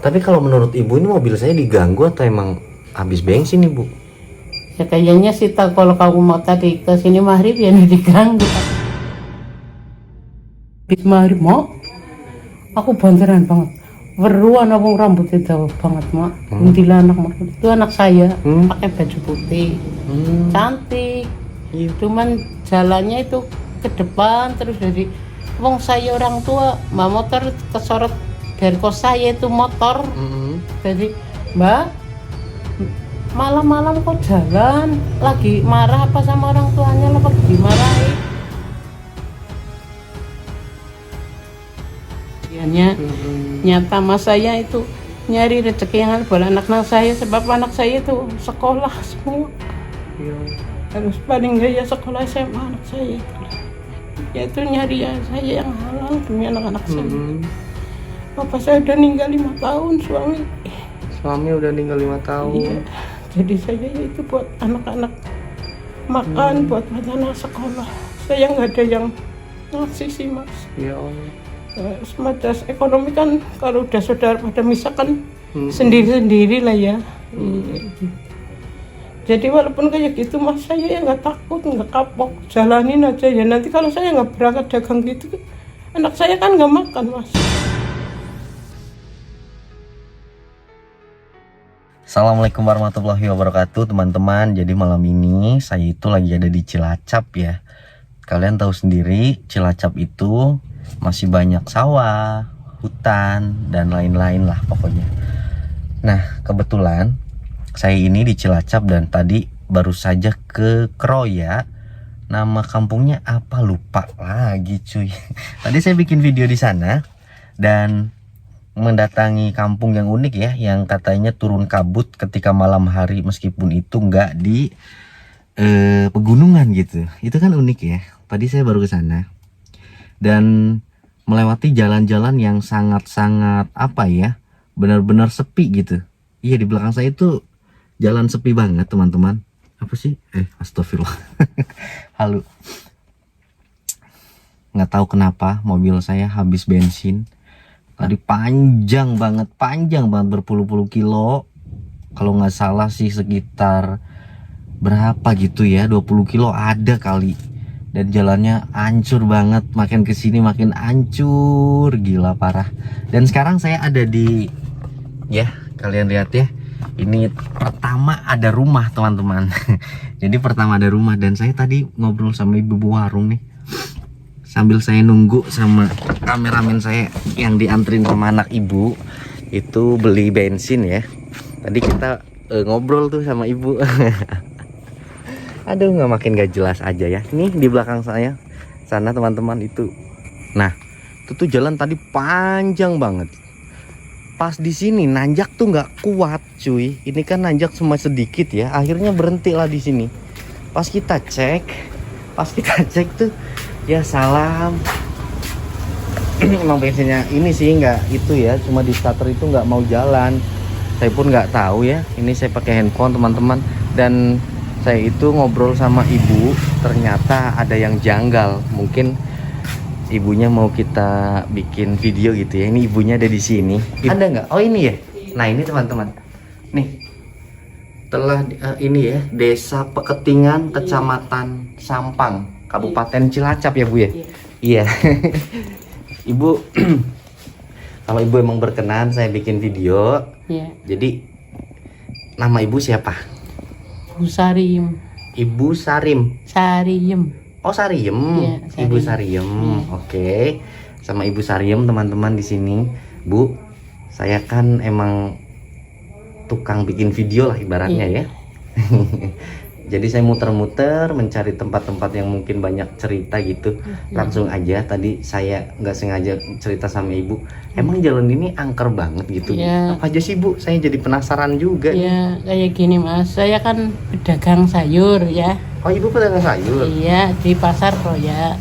Tapi kalau menurut ibu ini mobil saya diganggu atau emang habis bensin nih bu? Ya kayaknya sih kalau kamu mau tadi ke sini maghrib ya nih diganggu. Habis maghrib mau, aku banteran banget. Beruan aku rambutnya jauh banget mak. Kuntilanak mak. Itu anak saya pakai baju putih, cantik. Cuman jalannya itu ke depan terus dari wong saya orang tua mbak motor kesorot dari kos saya itu motor. Jadi mbak malam-malam kok jalan lagi marah apa sama orang tuanya apa dimarahi. Nyata mas saya itu nyari rezeki yang buat anak-anak saya sebab anak saya itu sekolah semua harus paling gak ya sekolah SMA anak saya ya itu nyari ya saya yang halal demi anak-anak saya. Bapak saya udah meninggal 5 tahun, suami Udah meninggal 5 tahun. iya. Jadi saya itu buat anak-anak makan, buat anak sekolah. Saya nggak ada yang ngasih sih mas. Ya Allah. Semacam ekonomi kan kalau udah saudara pada misalkan sendiri-sendiri lah ya. Jadi walaupun kayak gitu mas saya ya nggak takut, nggak kapok, jalanin aja ya. Nanti kalau saya nggak berangkat dagang gitu, anak saya kan nggak makan mas. Assalamualaikum warahmatullahi wabarakatuh teman-teman. Jadi malam ini saya itu lagi ada di Cilacap ya. Kalian tahu sendiri Cilacap itu masih banyak sawah, hutan, dan lain-lain lah pokoknya. Nah kebetulan saya ini di Cilacap dan tadi baru saja ke Kroya. Nama kampungnya apa lupa lagi cuy. Tadi saya bikin video di sana dan mendatangi kampung yang unik ya, yang katanya turun kabut ketika malam hari meskipun itu nggak di pegunungan gitu. Itu kan unik ya. Tadi saya baru ke sana dan melewati jalan-jalan yang sangat-sangat apa ya, benar-benar sepi gitu. Iya, di belakang saya itu jalan sepi banget teman-teman. Apa sih? Astagfirullah. Halo. Nggak tahu kenapa mobil saya habis bensin. Tadi panjang banget berpuluh-puluh kilo. Kalau nggak salah sih sekitar berapa gitu ya, 20 kilo ada kali. Dan jalannya hancur banget, makin kesini makin hancur, gila parah. Dan sekarang saya ada di, ya kalian lihat ya, ini pertama ada rumah teman-teman. Jadi pertama ada rumah dan saya tadi ngobrol sama ibu warung nih. Sambil saya nunggu sama kameramen saya yang diantrin sama anak ibu itu beli bensin ya. Tadi kita ngobrol tuh sama ibu. Aduh, nggak makin gak jelas aja ya. Nih di belakang saya sana teman-teman itu. Nah itu tuh jalan tadi panjang banget. Pas di sini nanjak tuh nggak kuat cuy. Ini kan nanjak cuma sedikit ya. Akhirnya berhenti lah di sini. Pas kita cek tuh ya salam. Emang bensinnya ini sih nggak itu ya, cuma di starter itu nggak mau jalan. Saya pun nggak tahu ya. Ini saya pakai handphone teman-teman dan saya itu ngobrol sama ibu, ternyata ada yang janggal. Mungkin ibunya mau kita bikin video gitu ya. Ini ibunya ada di sini. Ada nggak? Oh ini ya. Nah ini teman-teman. Nih telah ini ya, Desa Peketingan, Kecamatan Sampang, Kabupaten Cilacap ya bu ya. Iya. Ibu, kalau ibu emang berkenan saya bikin video. Jadi nama ibu siapa? Bu Sariem. Ibu Sariem. Sariem. Oh Sariem. Ya, Ibu Sariem. Oke. Sama Ibu Sariem teman-teman di sini. Bu, saya kan emang tukang bikin video lah ibaratnya ya. Jadi saya muter-muter mencari tempat-tempat yang mungkin banyak cerita gitu. Langsung aja tadi saya nggak sengaja cerita sama ibu. Emang jalan ini angker banget gitu. Apa aja sih bu? Saya jadi penasaran juga. Ya kayak gini mas. Saya kan pedagang sayur ya. Oh ibu pedagang sayur? Iya di pasar Kroya.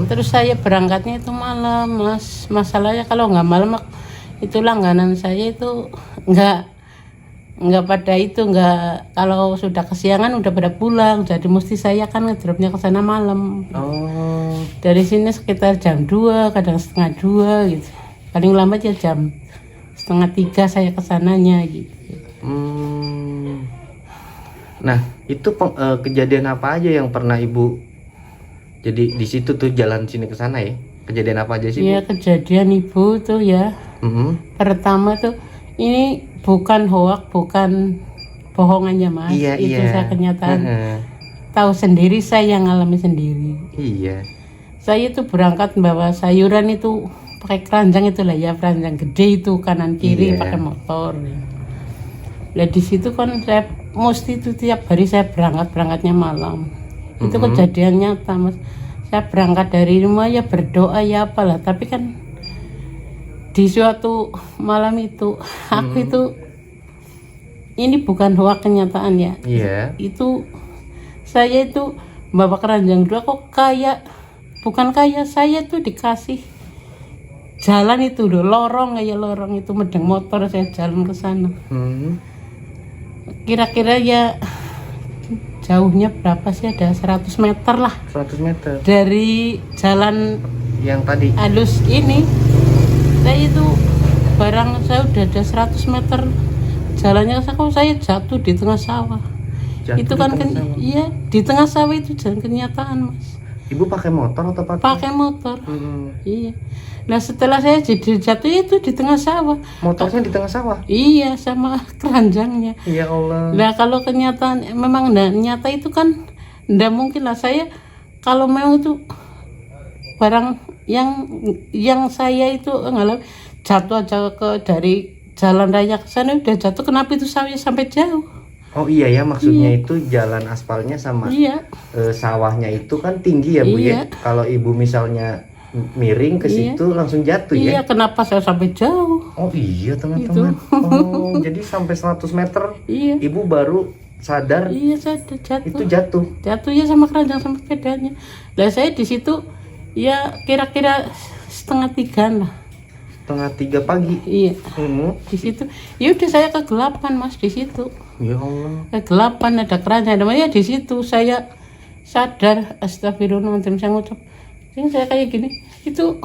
Terus saya berangkatnya itu malam mas. Masalahnya kalau nggak malam itu langganan saya itu nggak pada itu, nggak, kalau sudah kesiangan udah pada pulang, jadi mesti saya kan ngedropnya ke sana malam. Dari sini sekitar jam 2, kadang setengah 2 gitu, paling lambat ya jam 2:30 saya kesananya gitu. Nah, itu kejadian apa aja yang pernah Ibu, jadi di situ tuh jalan sini ke sana ya? Kejadian apa aja sih, Iya, Bu? kejadian Ibu tuh ya. Pertama tuh ini bukan hoak, bukan bohongannya Mas. Iya, itu iya. saya kenyataan. Tahu sendiri, saya ngalami sendiri. Iya. Saya itu berangkat bawa sayuran itu pakai keranjang itulah ya, keranjang gede itu kanan kiri Iya. pakai motor. Nah di situ kan saya mesti itu tiap hari saya berangkatnya malam. Itu kejadian nyata Mas. Saya berangkat dari rumah ya berdoa ya apalah, tapi kan di suatu malam itu aku itu, ini bukan hoak, kenyataan ya. Iya. Itu saya itu bawa keranjang 2 kok kayak, bukan kayak, saya tuh dikasih jalan itu loh, lorong kayak lorong itu, medeng motor saya jalan ke sana. Kira-kira ya jauhnya berapa sih, ada 100 meter lah 100 meter dari jalan yang tadi. halus ini. Saya itu barang saya udah ada 100 meter jalannya, kok saya jatuh di tengah sawah. Jatuh Itu di kan tengah sawah. iya di tengah sawah itu jalan kenyataan Mas. Ibu pakai motor atau Pakai motor. Hmm. Iya. Nah setelah saya jadi jatuh itu di tengah sawah. Motornya di tengah sawah. Iya, sama keranjangnya. Ya Allah. Nah kalau kenyataan memang nyata itu kan ndak mungkin lah. Saya kalau memang itu barang yang saya itu ngalami jatuh aja dari jalan raya ke sana udah jatuh, kenapa itu sawahnya sampai jauh? Oh iya ya, maksudnya itu jalan aspalnya sama Iya. Sawahnya itu kan tinggi ya Bu Iya. ya. Kalau Ibu misalnya miring ke Iya. situ langsung jatuh Iya, ya. kenapa saya sampai jauh? Oh iya teman-teman. Oh jadi sampai 100 meter Iya. Ibu baru sadar Iya, saya udah jatuh. itu jatuh. Jatuh ya sama keranjang sama sepedanya. Lah saya di situ ya kira-kira 2:30 lah. 2:30 pagi. Iya. Hmm. Di situ ya udah saya kegelapan Mas di situ. Ya Allah. Kegelapan, ada keranjang, namanya di situ saya sadar, astagfirullahaladzim, saya ngucap ini saya kayak gini itu.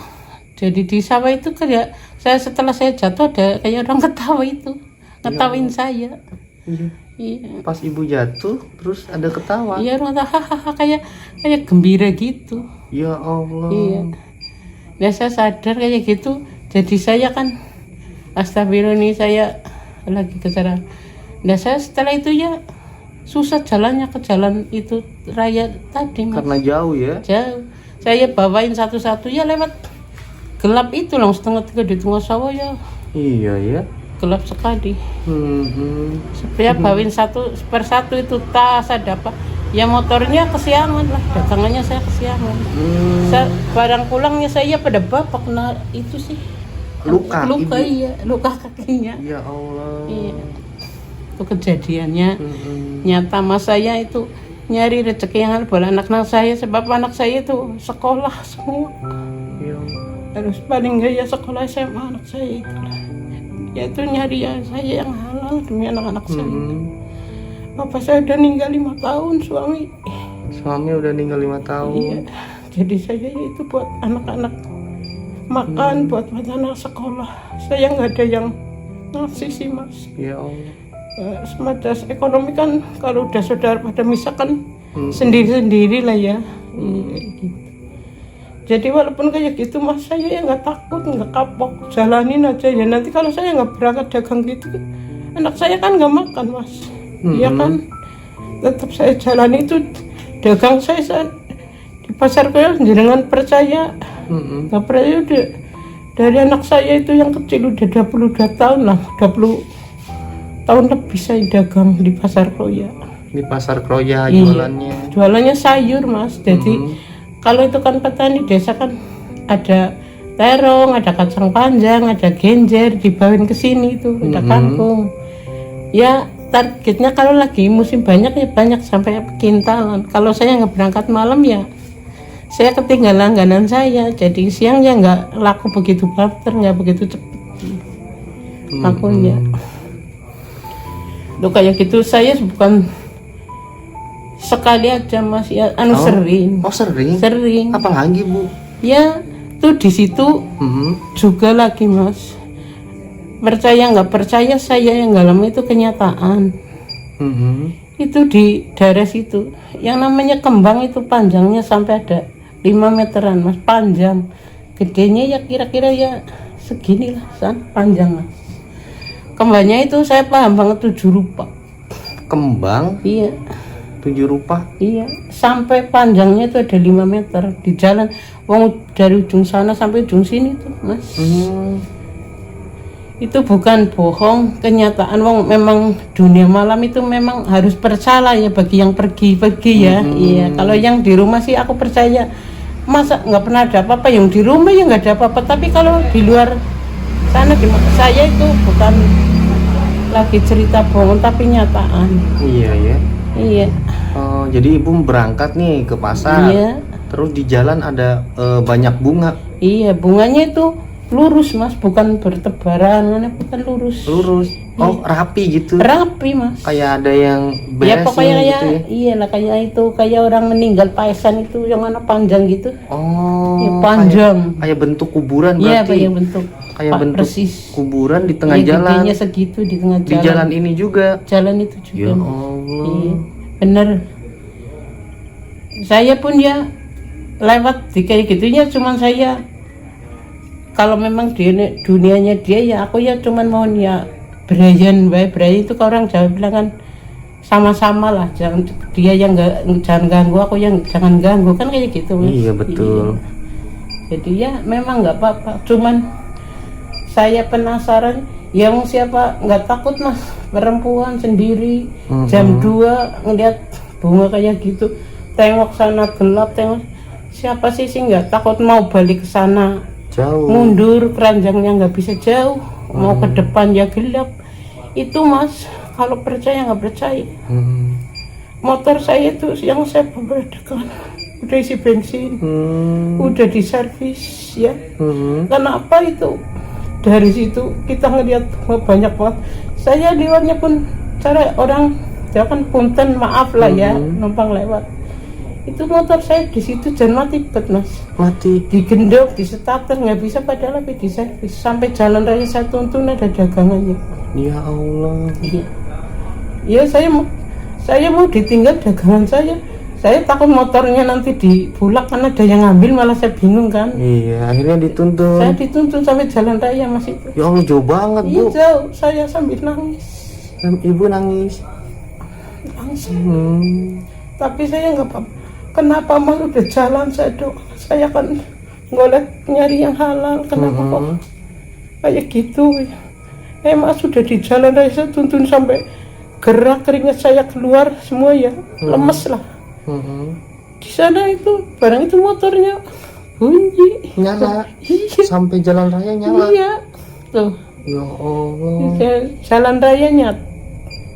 Jadi di sawah itu kayak saya, setelah saya jatuh ada kayak orang ketawa itu, ngetawain saya. Iya. Iya. Pas Ibu jatuh terus ada ketawa. Iya, orang ketawa hahaha, kayak gembira gitu. Ya Allah. Iya. Nah saya sadar kayak gitu, jadi saya kan astagfirullah, nih saya lagi ke sana. Nah saya setelah itu ya susah jalannya ke jalan itu raya tadi Mas. Karena jauh ya. Jauh. Saya bawain satu-satu ya lewat gelap itu langsung 2:30 di tengah sawah ya, Iya ya. gelap sekali. Hmm. Saya bawain satu per satu itu tas, ada apa ya, motornya kesiangan lah, dagangannya saya kesiangan. Saya, barang pulangnya saya pada bapak kena itu sih Luka, luka Ibu. iya, luka kakinya. Ya Allah. Iya. Itu kejadiannya Hmm. nyata. Mas saya itu nyari rezeki yang halal buat anak-anak saya, sebab anak saya itu sekolah semua, Ya. harus paling enggak ya sekolah SMA anak saya itu. Ya itu nyari ya saya yang halal demi anak-anak saya. Bapak saya udah meninggal 5 tahun, Suami udah meninggal 5 tahun. Iya. Jadi saya itu buat anak-anak makan, buat anak sekolah. Saya nggak ada yang ngasih sih Mas. Ya Allah. Semacam ekonomi kan kalau udah saudara pada misalkan sendiri-sendiri lah ya. Iya, gitu. Jadi walaupun kayak gitu Mas, saya ya nggak takut, nggak kapok, jalanin aja ya. Nanti kalau saya nggak berangkat dagang gitu, anak saya kan nggak makan Mas. Iya kan, tetap saya jalani itu dagang saya di pasar kaya dengan percaya. Nggak percaya udah dari anak saya itu yang kecil udah 22 tahun lah, 20 tahun lebih saya dagang di pasar Kroya. Di pasar Kroya Iya. jualannya. Jualannya sayur Mas. Jadi kalau itu kan petani desa kan ada terong, ada kacang panjang, ada genjer, dibawain ke sini itu, ada kangkung. Ya targetnya kalau lagi musim banyak ya banyak sampai kintalan. Kalau saya nggak berangkat malam ya saya ketinggalan langganan saya. Jadi siang ya nggak laku begitu barter, nggak begitu cepet lakunya. Loh kayak gitu saya bukan sekali aja Mas ya, sering. Oh sering? Sering. Apalagi Bu? Ya tuh di situ juga lagi Mas. percaya nggak percaya, saya yang ngalamin itu kenyataan. Itu di daerah situ yang namanya kembang itu panjangnya sampai ada 5 meteran mas, panjang. Gedenya ya kira-kira ya segini lah panjang mas. Kembangnya itu saya paham banget 7 rupa. Kembang? Iya. 7 rupa? Iya, sampai panjangnya itu ada 5 meter di jalan. Wong dari ujung sana sampai ujung sini tuh mas. Itu bukan bohong, kenyataan. Wong memang dunia malam itu memang harus percaya ya bagi yang pergi-pergi ya. Iya, kalau yang di rumah sih aku percaya. Masa nggak pernah ada apa-apa, yang di rumah ya nggak ada apa-apa. Tapi kalau di luar sana gimana? Saya itu bukan lagi cerita bohong tapi nyataan. Iya ya. Iya. Oh, jadi ibu berangkat nih ke pasar. Iya. Terus di jalan ada banyak bunga. Iya, bunganya itu lurus mas, bukan bertebaran, bukan lurus. Lurus. Oh, rapi gitu. Rapi mas. Kayak ada yang Ya beresin pokoknya kayak gitu ya. iya lah, kayak itu kayak orang meninggal paesan itu yang mana panjang gitu. Oh. Ya, panjang. Kayak bentuk kuburan Iya, berarti. kayak bentuk. Kayak bentuk persis. kuburan di tengah Iya, jalan. gedenya segitu di tengah jalan. Di jalan ini juga. Jalan itu juga. Ya Allah. Iya, bener. Saya pun ya lewat di kayak gitunya, cuman saya kalau memang dunianya dia ya aku ya cuman mau ya Brian itu ke orang Jawa bilang kan sama-sama lah, jangan dia yang jangan ganggu, aku yang jangan ganggu, kan kayak gitu mas. Iya betul. Iya. Jadi ya memang nggak apa-apa, cuman saya penasaran yang siapa nggak takut mas, perempuan sendiri jam 2 ngeliat bunga kayak gitu, tengok sana gelap, tengok siapa sih nggak takut, mau balik ke sana Jauh. mundur keranjangnya nggak bisa jauh, mau ke depan ya gelap. Itu mas, kalau percaya nggak percaya. Motor saya itu yang saya beredakan udah isi bensin, udah diservis ya. Kenapa itu? Dari situ kita ngeliat banyak banget. Saya lewatnya pun cara orang ya kan punten, maaf lah ya, numpang lewat. Itu motor saya di situ jangan mati bet mas. Mati. Digendong, di starter nggak bisa, padahal lebih diservis. Sampai jalan raya saya tuntun ada dagangannya. Ya Allah. Iya. Ya saya mau ditinggal dagangan saya. Saya takut motornya nanti dibulak kan ada yang ngambil, malah saya bingung kan. Iya, akhirnya dituntun. Saya dituntun sampai jalan raya mas itu. Ya Allah, jauh banget Iya bu. jauh, saya sambil nangis. Ibu nangis. Nangis. Tapi saya nggak apa-apa. Kenapa mas udah jalan saya doa, saya kan golek nyari yang halal. Kenapa kok kayak gitu? Mas sudah di jalan raya saya tuntun sampai gerak, keringat saya keluar semua ya, lemes lah. Di sana itu barang itu motornya bunyi Nyala. iya. Sampai jalan raya nyala. Iya tuh Ya Allah. jalan raya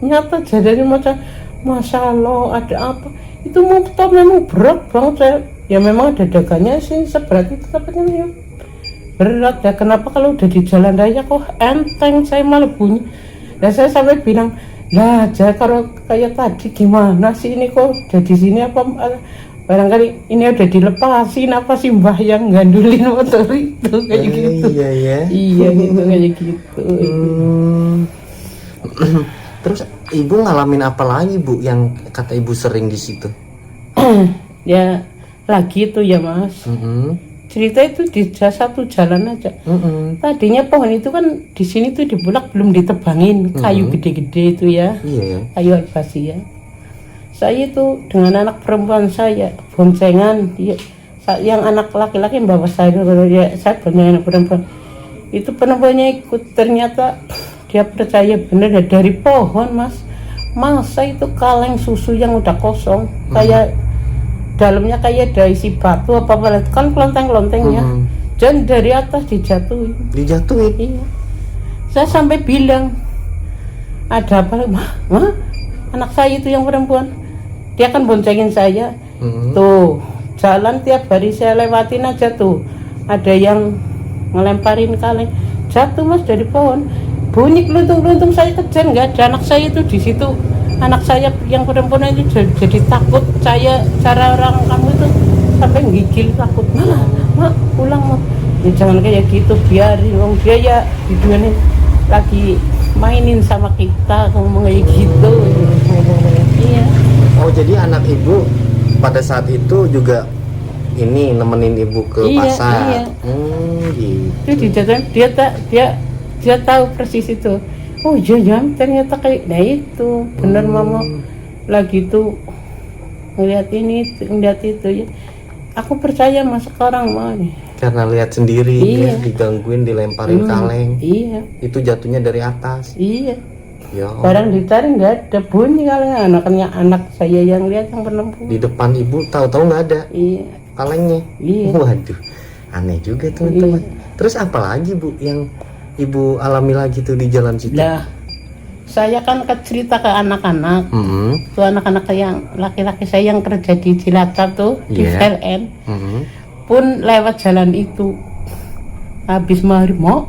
nyata jadinya macam Masya Allah ada apa. Itu motor memang berat banget saya. Ya memang ada dagangnya sih seberat itu, tapi kan ya berat ya. Kenapa kalau udah di jalan raya kok enteng, saya malah bunyi. Nah saya sampai bilang, lah aja kalau kayak tadi gimana sih ini kok udah di sini, apa barangkali ini udah dilepasin apa sih mbah yang gandulin motor itu kayak gitu. Iya ya. Iya gitu kayak gitu. Terus ibu ngalamin apa lagi bu yang kata ibu sering di situ? Ya lagi itu ya mas. Cerita itu di satu jalan aja. Tadinya pohon itu kan di sini tuh di Bulak belum ditebangin, kayu gede-gede itu ya. Iya ya. Kayu albasia. Saya itu dengan anak perempuan saya boncengan, dia yang anak laki-laki bawa saya punya anak perempuan. Itu perempuannya ikut, ternyata dia percaya bener ya, dari pohon mas. Masa itu kaleng susu yang udah kosong, kayak dalamnya kayak ada isi batu apa kan kelenteng-kelentengnya. Dan dari atas dijatuhin. Dijatuhin? Iya. Saya sampai bilang, ada apa? Mah? Anak saya itu yang perempuan, dia kan boncengin saya. Tuh jalan tiap hari saya lewatin aja tuh, ada yang ngelemparin kaleng, jatuh mas dari pohon, bunyi keluntung-keluntung. Saya kejar nggak ada, anak saya itu di situ. Anak saya yang perempuan itu jadi takut. Saya cara orang kamu itu sampai gigil takut. Mak pulang mak. Ya jangan kayak gitu, biarin wong dia ya di dunia lagi mainin sama kita, ngomong kayak gitu. Iya. Oh, jadi anak ibu pada saat itu juga ini nemenin ibu ke Iya, pasar. iya. Gitu. Itu dia tahu persis itu. Oh iya ya, ternyata kayak nah itu bener mama lagi tuh ngeliat itu ya. Aku percaya mas sekarang mah. Karena lihat sendiri Iya. dia digangguin, dilemparin kaleng. Iya, Itu jatuhnya dari atas. iya. Ya. Barang ditarik nggak ada bunyi kaleng. Anak saya yang lihat yang penempuh. Di depan ibu tahu-tahu nggak ada Iya, kalengnya. iya. Waduh, aneh juga teman-teman. Terus apa lagi bu yang ibu alami lagi tuh di jalan situ? Lah, saya kan cerita ke anak-anak. Tuh anak-anak yang laki-laki saya yang kerja di Cilacap tuh di Iya. PLN pun lewat jalan itu habis maghrib mau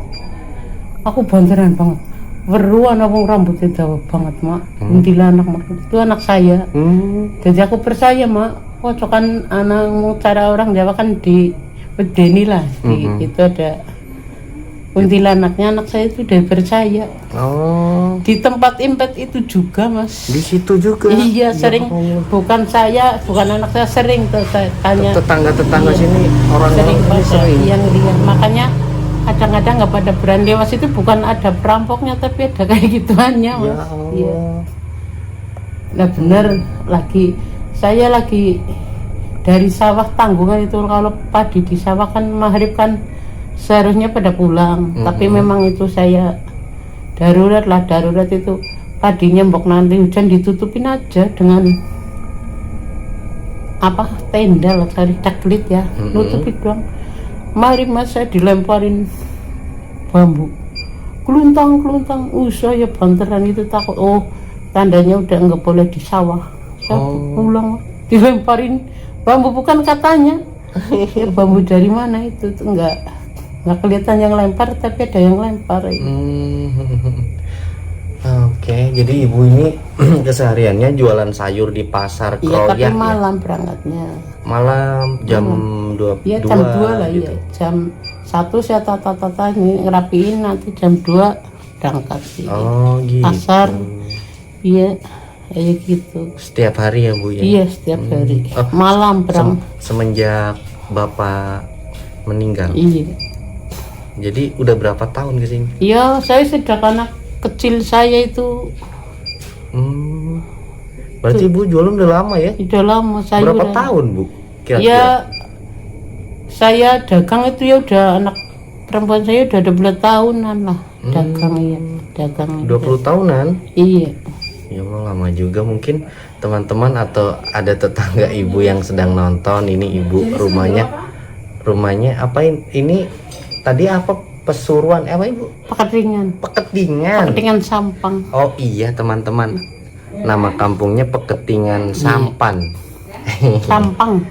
aku banteran banget weruan wong rambutnya dawa banget mak kuntilanak mak itu anak saya. Jadi aku percaya mak pocokan anak mau cara orang Jawa kan di Wedeni lah itu ada kuntilanaknya, anak saya itu udah percaya. Oh, Di tempat impet itu juga mas. di situ juga. Iya sering, bukan anak saya sering tuh saya tanya. Tetangga-tetangga Iya. sering orang Sering pada sering. yang lihat, makanya kadang-kadang nggak pada berani lewat itu, bukan ada perampoknya tapi ada kayak gituannya mas. Ya Allah. Iya. Nah bener saya lagi dari sawah tanggungan itu, kalau padi di sawah kan maghrib kan seharusnya pada pulang, tapi memang itu saya darurat itu padinya mbok nanti hujan ditutupin aja dengan apa tenda lah cari taklit ya, nutupin doang. Mari mas saya dilemparin bambu keluntang saya banteran itu takut, oh tandanya udah nggak boleh di sawah. Saya pulang dilemparin bambu, bukan katanya ya bambu dari mana itu tuh nggak kelihatan yang lempar, tapi ada yang lempar. Oke, jadi ibu ini kesehariannya jualan sayur di pasar Iya, tapi Kroyak ya? malam berangkatnya. Malam jam 2 Iya jam 2 lah gitu. ya. Jam 1 saya tata ini ngerapiin, nanti jam 2 berangkat sih. Oh gitu. Pasar. Iya, kayak gitu. Setiap hari ya bu ya? Iya setiap hari. Oh, Malam berang. Semenjak bapak meninggal. Iya. Jadi udah berapa tahun kesini? Iya, saya sejak anak kecil saya itu Berarti ibu jualan udah lama ya? udah lama. Saya Berapa udah, tahun bu? Kira-kira? ya saya dagang itu ya udah, anak perempuan saya udah 12 tahunan lah dagang. Ya dagang 20 tahunan? iya. Ya Allah, lama juga. Mungkin teman-teman atau ada tetangga ibu yang sedang nonton ini, ibu rumahnya apa ini tadi apa, Pesuruan apa ibu? Peketingan Sampang. Oh iya teman-teman, nama kampungnya Peketingan Sampan.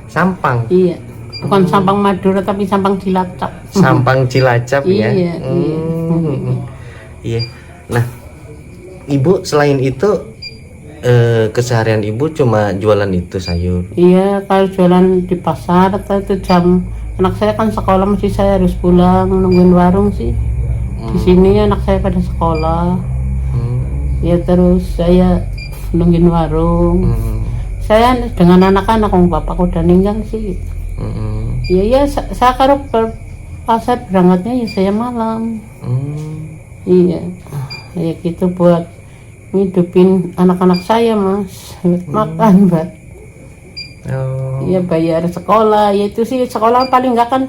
Sampang Iya, bukan Sampang Madura tapi Sampang Cilacap. Sampang Cilacap ya. Iya, Iya. Nah ibu selain itu keseharian ibu cuma jualan itu sayur? Iya, kalau jualan di pasar atau itu jam anak saya kan sekolah, masih saya harus pulang nungguin warung sih. Di sini anak saya pada sekolah. Ya terus saya nungguin warung. Saya dengan anak-anak, bapakku udah meninggal sih. Iya, saya kalau pasar berangkatnya ya saya malam. Iya, ya gitu buat ngidupin anak-anak saya mas, makan buat. Iya bayar sekolah, ya itu sih sekolah paling nggak kan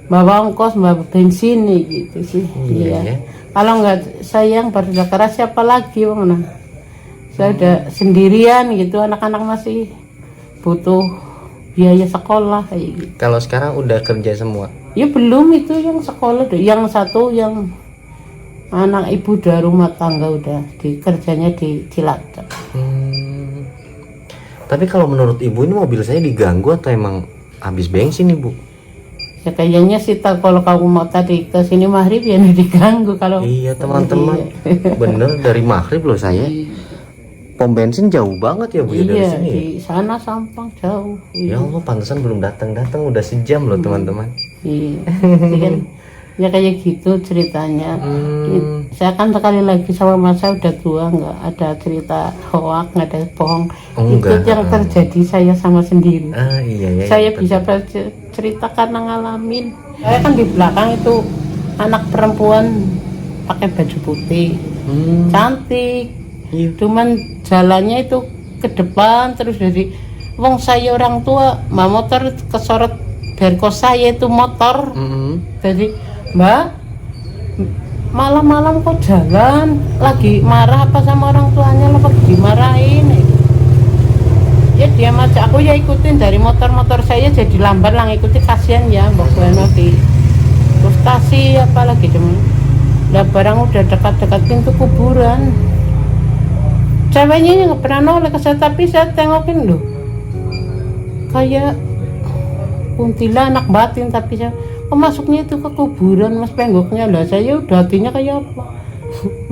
bawa ongkos, bawa bensin nih gitu sih. Iya. Kalau nggak saya yang bekerja keras siapa lagi bang? Nah, saya udah sendirian gitu, anak-anak masih butuh biaya sekolah kayak gitu. Kalau sekarang udah kerja semua? Ya belum, itu yang sekolah deh. Yang satu yang anak ibu udah rumah tangga, udah kerjanya di Cilacap. Tapi kalau menurut ibu ini mobil saya diganggu atau emang habis bensin ibu? Ya kayaknya sih kalau kamu mau tadi ke sini maghrib ya diganggu kalau. Iya teman-teman, bener dari maghrib loh saya. Pom bensin jauh banget ya bu ya dari Iya, sini. di sana Sampang jauh. Ya Allah, pantesan belum datang udah sejam loh teman-teman. Iya. Jadi kan Ya kayak gitu ceritanya. Saya kan sekali lagi sama mas saya udah tua, nggak ada cerita hoak, nggak ada bohong. Itu yang terjadi saya sama sendiri. Iya, Saya bisa cerita karena ngalamin. Saya kan di belakang itu anak perempuan pakai baju putih, cantik. Cuman jalannya itu ke depan terus dari wong saya orang tua, mbak motor kesorot dari kos saya itu motor. Jadi mbak malam-malam kok jalan lagi marah apa sama orang tuanya, lepas dimarahin. Ya dia macam aku ya ikutin dari motor saya jadi lambat lah ngikuti, kasihan ya mbak Bueno di frustasi apalagi cuman lah barang udah dekat-dekat pintu kuburan, ceweknya nggak pernah nolak ke saya, tapi saya tengokin loh kayak kuntilanak batin, tapi saya masuknya itu ke kuburan mas, penggoknya lah saya udah hatinya kayak apa.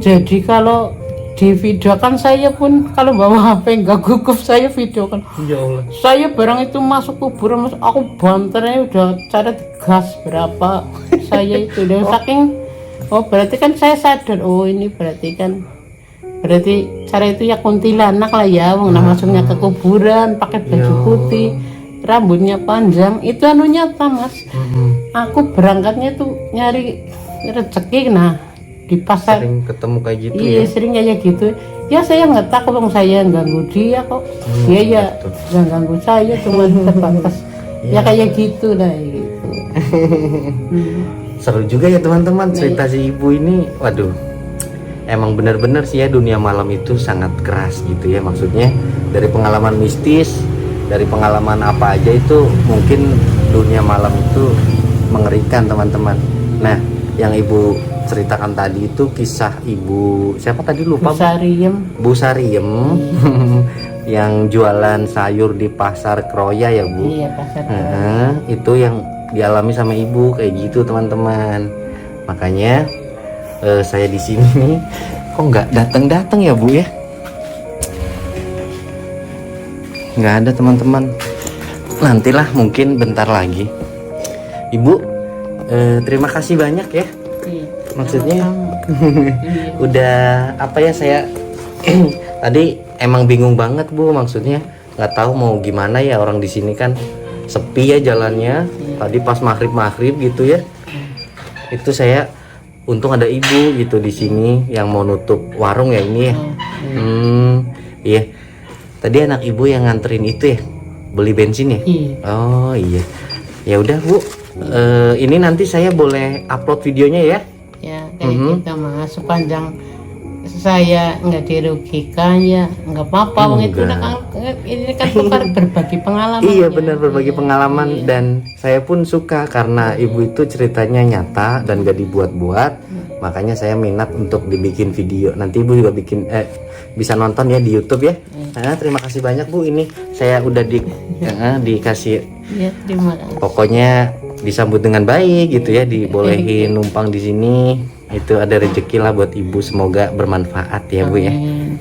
Jadi kalau di video kan saya pun kalau bawa HP nggak gugup, saya video kan Ya Allah. saya barang itu masuk kuburan mas, aku banternya udah cara gas berapa saya itu dan saking berarti kan saya sadar ini berarti cara itu ya kuntilanak lah ya, masuknya ke kuburan pakai baju putih, rambutnya panjang, itu nyata mas. Aku berangkatnya tuh nyari rezeki, nah di pasar Sering ketemu kayak gitu iya ya. sering kayak gitu ya. Saya nggak takut dong, saya ganggu dia kok. Dia ya nggak ganggu saya, cuma terbatas ya kayak gitu lah gitu. Seru juga ya teman-teman cerita si ibu ini. Waduh, emang benar-benar sih ya dunia malam itu sangat keras gitu ya. Maksudnya dari pengalaman mistis, dari pengalaman apa aja itu mungkin dunia malam itu mengerikan teman-teman. Nah, yang ibu ceritakan tadi itu kisah ibu siapa tadi lupa? Bu Sariem yang jualan sayur di pasar Kroya ya Bu. Iya pasar. Itu yang dialami sama ibu kayak gitu teman-teman. Makanya saya di sini nih kok nggak datang ya Bu ya? Nggak ada teman-teman. Nantilah mungkin bentar lagi. Ibu terima kasih banyak ya. Maksudnya udah apa ya, saya tadi emang bingung banget Bu, maksudnya nggak tahu mau gimana ya, orang di sini kan sepi ya jalannya. Tadi pas maghrib gitu ya, itu saya untung ada ibu gitu di sini yang mau nutup warung ya ini ya. Iya, tadi anak ibu yang nganterin itu ya, beli bensin ya. Oh iya, ya udah Bu, ini nanti saya boleh upload videonya ya. Ya kayak kita mas, sepanjang saya nggak dirugikan ya nggak apa-apa. Itu ini kan tukar berbagi pengalaman. Iya benar, berbagi pengalaman. Dan saya pun suka karena ibu itu ceritanya nyata dan gak dibuat-buat. Makanya saya minat untuk dibikin video. Nanti ibu juga bikin bisa nonton ya di YouTube ya. Terima kasih banyak Bu, ini saya udah dikasih ya, terima kasih. Pokoknya disambut dengan baik gitu ya, dibolehin numpang di sini. Itu ada rezeki lah buat ibu, semoga bermanfaat ya Bu ya.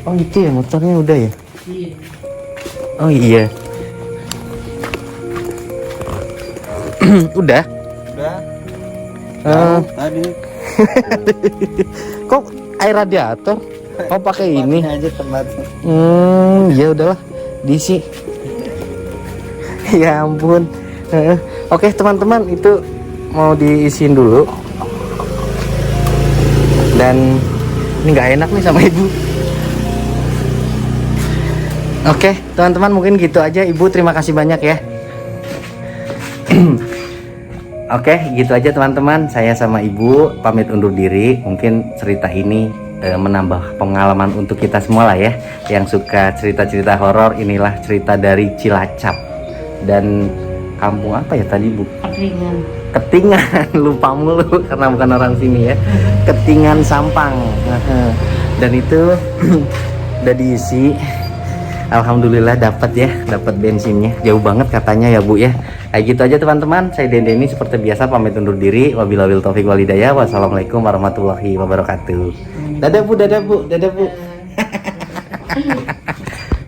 Oh itu ya motornya udah ya. Oh iya. Udah tadi kok air radiator kok pakai ini aja tempat. Ya udahlah diisi. Ya ampun. Oke teman-teman, itu mau diisiin dulu. Dan ini nggak enak nih sama ibu. Oke teman-teman, mungkin gitu aja. Ibu terima kasih banyak ya. Oke gitu aja teman-teman, saya sama ibu pamit undur diri. Mungkin cerita ini menambah pengalaman untuk kita semua lah ya, yang suka cerita-cerita horor. Inilah cerita dari Cilacap dan kampung apa ya tadi Bu? Ketingan. Lupa mulu karena bukan orang sini ya. Ketingan Sampang. Dan itu udah diisi. Alhamdulillah dapat bensinnya. Jauh banget katanya ya Bu ya. Kayak gitu aja teman-teman. Saya Dendeni seperti biasa pamit undur diri. Wabillahi taufiq walhidayah. Wassalamualaikum warahmatullahi wabarakatuh. Dadah Bu, dadah Bu, dadah Bu.